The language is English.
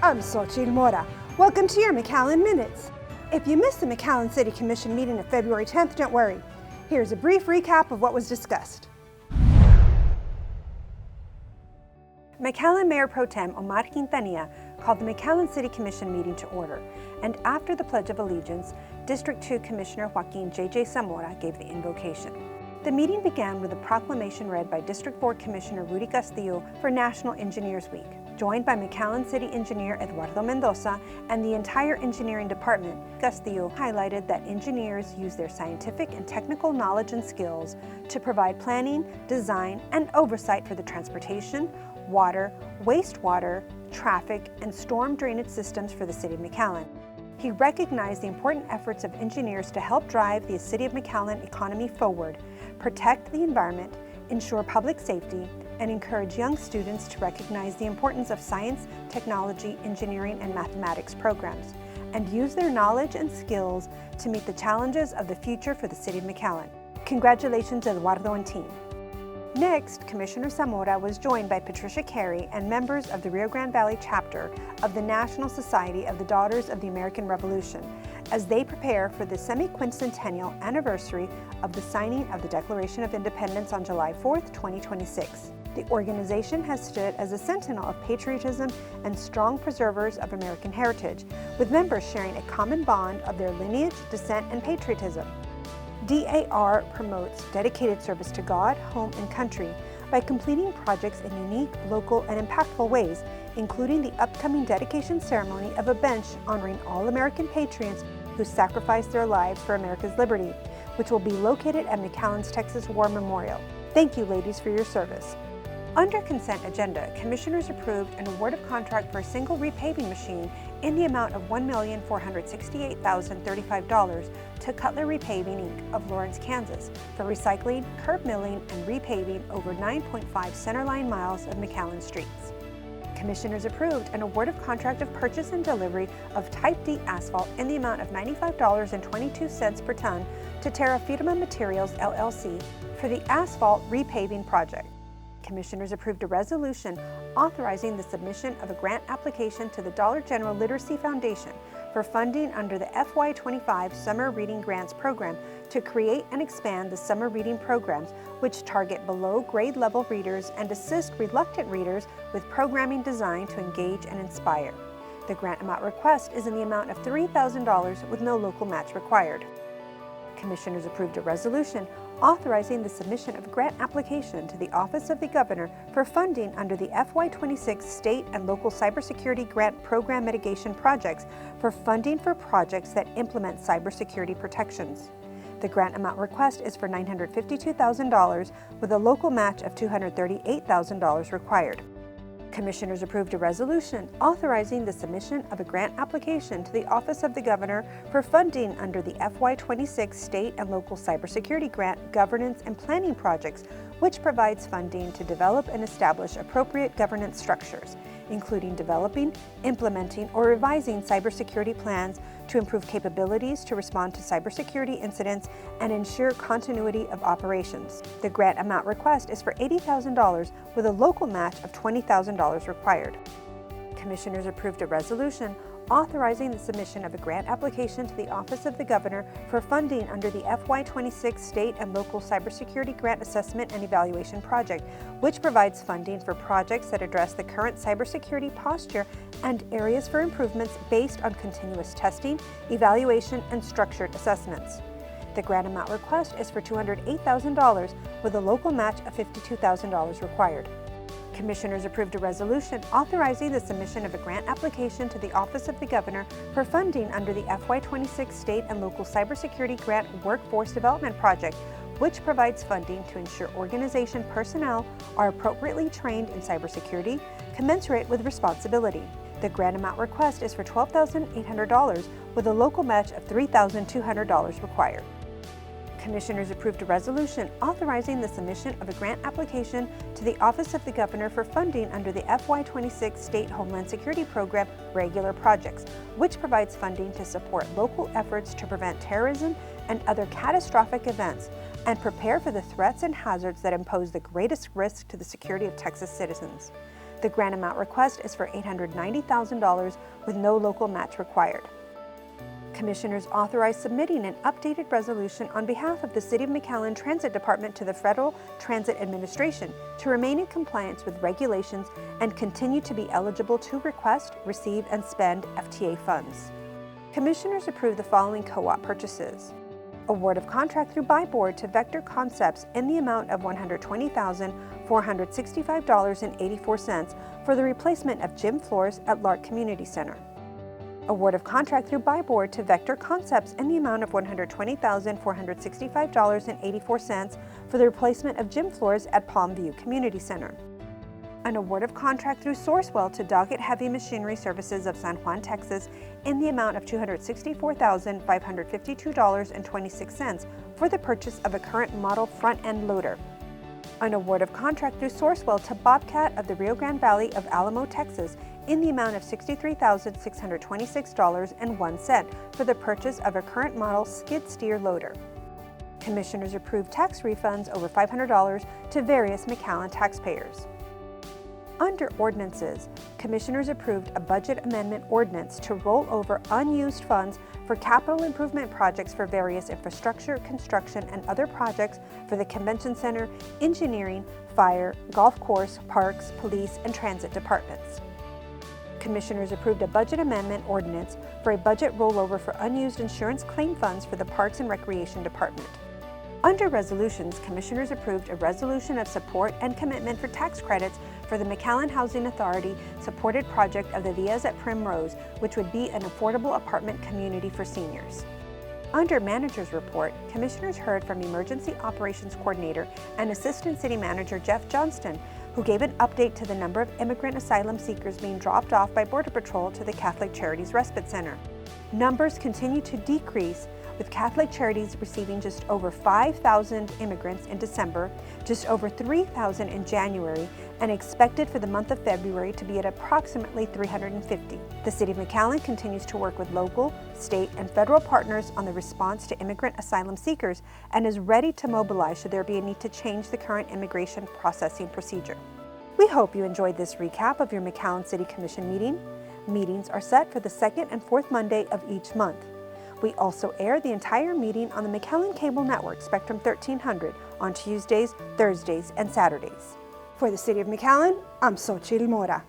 I'm Xochitl Mora. Welcome to your McAllen Minutes. If you missed the McAllen City Commission meeting of February 10th, don't worry. Here's a brief recap of what was discussed. McAllen Mayor Pro Tem Omar Quintanilla called the McAllen City Commission meeting to order, and after the Pledge of Allegiance, District 2 Commissioner Joaquin J.J. Zamora gave the invocation. The meeting began with a proclamation read by District 4 Commissioner Rudy Castillo for National Engineers Week. Joined by McAllen City Engineer Eduardo Mendoza and the entire engineering department, Castillo highlighted that engineers use their scientific and technical knowledge and skills to provide planning, design, and oversight for the transportation, water, wastewater, traffic, and storm drainage systems for the City of McAllen. He recognized the important efforts of engineers to help drive the City of McAllen economy forward, protect the environment, ensure public safety, and encourage young students to recognize the importance of science, technology, engineering, and mathematics programs, and use their knowledge and skills to meet the challenges of the future for the City of McAllen. Congratulations, Eduardo and team. Next, Commissioner Zamora was joined by Patricia Carey and members of the Rio Grande Valley chapter of the National Society of the Daughters of the American Revolution as they prepare for the semi-quincentennial anniversary of the signing of the Declaration of Independence on July 4th, 2026. The organization has stood as a sentinel of patriotism and strong preservers of American heritage, with members sharing a common bond of their lineage, descent, and patriotism. DAR promotes dedicated service to God, home, and country by completing projects in unique, local, and impactful ways, including the upcoming dedication ceremony of a bench honoring all American patriots who sacrificed their lives for America's liberty, which will be located at McAllen's Texas War Memorial. Thank you, ladies, for your service. Under consent agenda, Commissioners approved an award of contract for a single repaving machine in the amount of $1,468,035 to Cutler Repaving, Inc. of Lawrence, Kansas for recycling, curb milling, and repaving over 9.5 centerline miles of McAllen streets. Commissioners approved an award of contract of purchase and delivery of Type D asphalt in the amount of $95.22 per ton to Terra Firma Materials, LLC for the asphalt repaving project. Commissioners approved a resolution authorizing the submission of a grant application to the Dollar General Literacy Foundation for funding under the FY25 Summer Reading Grants Program to create and expand the summer reading programs which target below grade level readers and assist reluctant readers with programming designed to engage and inspire. The grant amount request is in the amount of $3,000 with no local match required. Commissioners approved a resolution authorizing the submission of a grant application to the Office of the Governor for funding under the FY26 State and Local Cybersecurity Grant Program Mitigation Projects for funding for projects that implement cybersecurity protections. The grant amount request is for $952,000 with a local match of $238,000 required. Commissioners approved a resolution authorizing the submission of a grant application to the Office of the Governor for funding under the FY26 State and Local Cybersecurity Grant Governance and Planning Projects, which provides funding to develop and establish appropriate governance structures, including developing, implementing, or revising cybersecurity plans to improve capabilities to respond to cybersecurity incidents and ensure continuity of operations. The grant amount request is for $80,000 with a local match of $20,000 required. Commissioners approved a resolution authorizing the submission of a grant application to the Office of the Governor for funding under the FY26 State and Local Cybersecurity Grant Assessment and Evaluation Project, which provides funding for projects that address the current cybersecurity posture and areas for improvements based on continuous testing, evaluation, and structured assessments. The grant amount request is for $208,000 with a local match of $52,000 required. Commissioners approved a resolution authorizing the submission of a grant application to the Office of the Governor for funding under the FY26 State and Local Cybersecurity Grant Workforce Development Project, which provides funding to ensure organization personnel are appropriately trained in cybersecurity, commensurate with responsibility. The grant amount request is for $12,800 with a local match of $3,200 required. Commissioners approved a resolution authorizing the submission of a grant application to the Office of the Governor for funding under the FY26 State Homeland Security Program Regular Projects, which provides funding to support local efforts to prevent terrorism and other catastrophic events and prepare for the threats and hazards that impose the greatest risk to the security of Texas citizens. The grant amount request is for $890,000 with no local match required. Commissioners authorize submitting an updated resolution on behalf of the City of McAllen Transit Department to the Federal Transit Administration to remain in compliance with regulations and continue to be eligible to request, receive, and spend FTA funds. Commissioners approve the following co-op purchases. Award of contract through Buy Board to Vector Concepts in the amount of $120,465.84 for the replacement of gym floors at Lark Community Center. Award of contract through Buy Board to Vector Concepts in the amount of $120,465.84 for the replacement of gym floors at Palm View Community Center. An award of contract through Sourcewell to Doggett Heavy Machinery Services of San Juan, Texas in the amount of $264,552.26 for the purchase of a current model front-end loader. An award of contract through Sourcewell to Bobcat of the Rio Grande Valley of Alamo, Texas in the amount of $63,626.01 for the purchase of a current model skid steer loader. Commissioners approved tax refunds over $500 to various McAllen taxpayers. Under ordinances, Commissioners approved a budget amendment ordinance to roll over unused funds for capital improvement projects for various infrastructure, construction, and other projects for the Convention Center, engineering, fire, golf course, parks, police, and transit departments. Commissioners approved a budget amendment ordinance for a budget rollover for unused insurance claim funds for the Parks and Recreation Department. Under resolutions, Commissioners approved a resolution of support and commitment for tax credits for the McAllen Housing Authority supported project of the Villas at Primrose, which would be an affordable apartment community for seniors. Under Manager's Report, Commissioners heard from Emergency Operations Coordinator and Assistant City Manager Jeff Johnston, who gave an update to the number of immigrant asylum seekers being dropped off by Border Patrol to the Catholic Charities Respite Center. Numbers continue to decrease, with Catholic Charities receiving just over 5,000 immigrants in December, just over 3,000 in January, and expected for the month of February to be at approximately 350. The City of McAllen continues to work with local, state, and federal partners on the response to immigrant asylum seekers and is ready to mobilize should there be a need to change the current immigration processing procedure. We hope you enjoyed this recap of your McAllen City Commission meeting. Meetings are set for the second and fourth Monday of each month. We also air the entire meeting on the McAllen Cable Network Spectrum 1300 on Tuesdays, Thursdays, and Saturdays. For the City of McAllen, I'm Xochitl Mora.